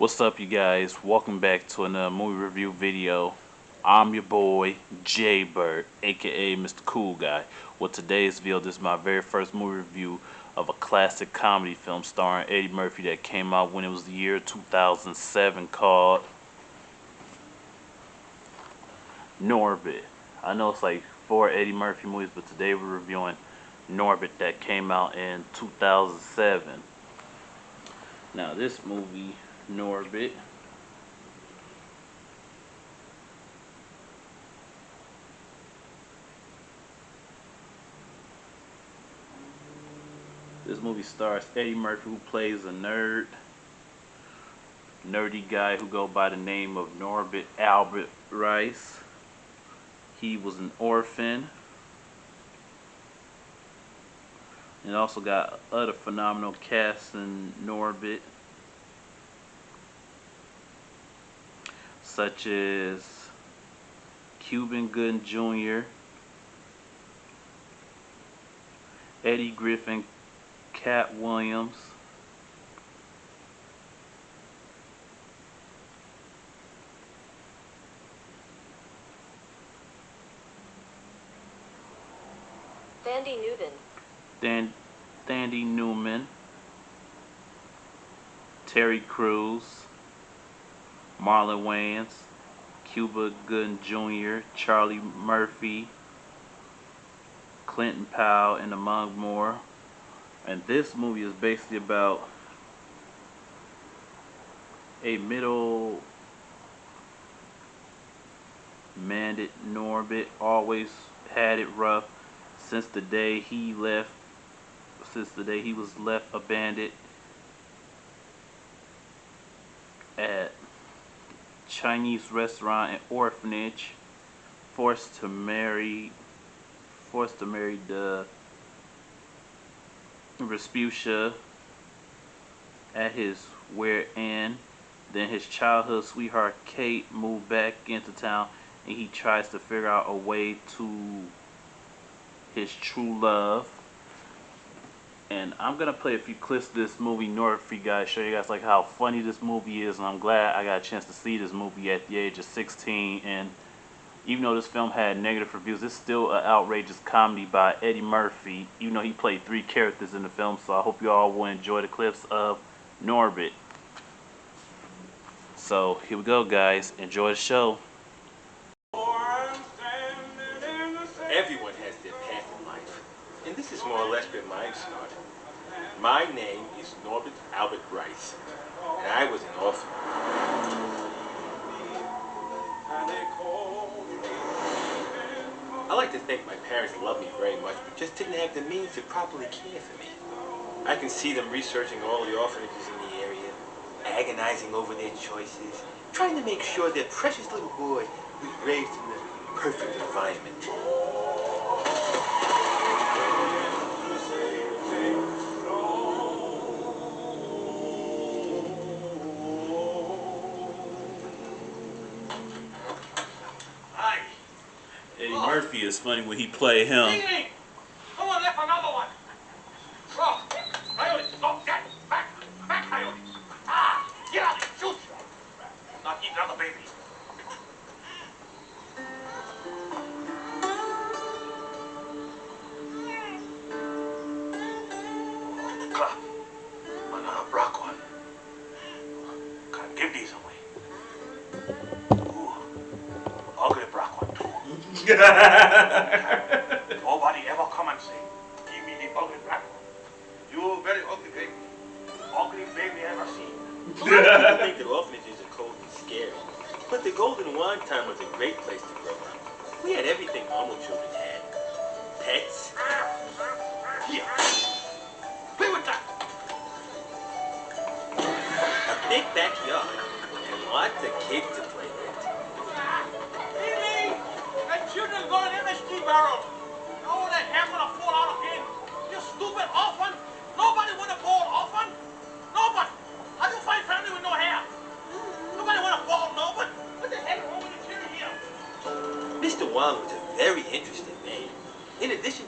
What's up, you guys? Welcome back to another movie review video. I'm your boy Jay Bird, aka Mr. Cool Guy. With today's video, this is my very first movie review of a classic comedy film starring Eddie Murphy that came out when it was the year 2007 called Norbit. I know it's like 4 Eddie Murphy movies, but today we're reviewing Norbit that came out in 2007. Now this movie, Norbit, this movie stars Eddie Murphy, who plays a nerdy guy who go by the name of Norbit Albert Rice. He was an orphan, and also got other phenomenal cast in Norbit, such as Cuban Gooding Jr., Eddie Griffin, Cat Williams, Thandie Newman, Terry Crews, Marlon Wayans, Cuba Gooding Jr., Charlie Murphy, Clinton Powell, and among more. And this movie is basically about a middle-mannered Norbit, always had it rough since the day he was left abandoned at Chinese restaurant and orphanage, forced to marry the Rasputia at his wherein then his childhood sweetheart Kate moved back into town, and he tries to figure out a way to his true love. And I'm gonna play a few clips of this movie Norbit for you guys, show you guys like how funny this movie is, and I'm glad I got a chance to see this movie at the age of 16. And even though this film had negative reviews, it's still an outrageous comedy by Eddie Murphy, even though he played 3 characters in the film. So I hope you all will enjoy the clips of Norbit. So here we go, guys. Enjoy the show. Everyone has their path in life, and this is more or less where mine started. My name is Norbit Albert Rice, and I was an orphan. I like to think my parents loved me very much, but just didn't have the means to properly care for me. I can see them researching all the orphanages in the area, agonizing over their choices, trying to make sure their precious little boy was raised in the perfect environment. Eddie Murphy is funny when he play him. Ding! Someone left another one. Oh, Coyote, stop that! Back, Coyote! Ah, get out! Shoot! Not eat another baby. Clap. Another black one. Can't give these away. Ooh, ugly black one too. Nobody ever come and say, give me the ugly black one. You very ugly baby. Ugly baby ever seen. I think that orphanages are cold and scary, but the Golden Wand Time was a great place to grow up. We had everything normal children had. Pets. Here. Play with that. A big backyard, and lots of kids to play with. Lily! That children got an MSG barrel. Oh, that hair gonna fall out again. You stupid orphan. Nobody want a bald orphan. Nobody. How do you find family with no hair? Nobody want a bald Norbit. What the heck is wrong with the children here? Mr. Wong was a very interesting man. In addition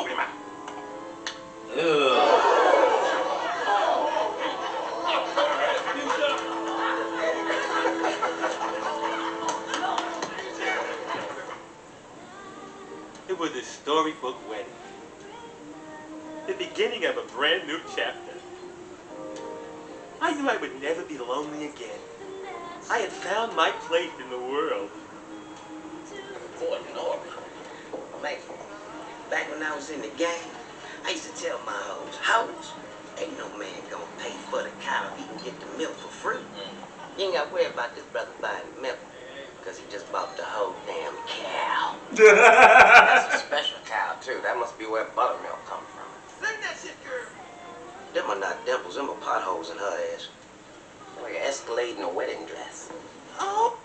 Open your mouth. It was a storybook wedding. The beginning of a brand new chapter. I knew I would never be lonely again. I had found my place in the world. Boy, Norbit. Man, back when I was in the gang, I used to tell my hoes, ain't no man gonna pay for the cow if he can get the milk for free. You ain't gotta worry about this brother buying the milk, because he just bought the whole damn cow. That's a special cow, too. That must be where buttermilk comes from. Sing that shit, girl. Them are not dimples, them are potholes in her ass. Like an Escalade in a wedding dress. Oh,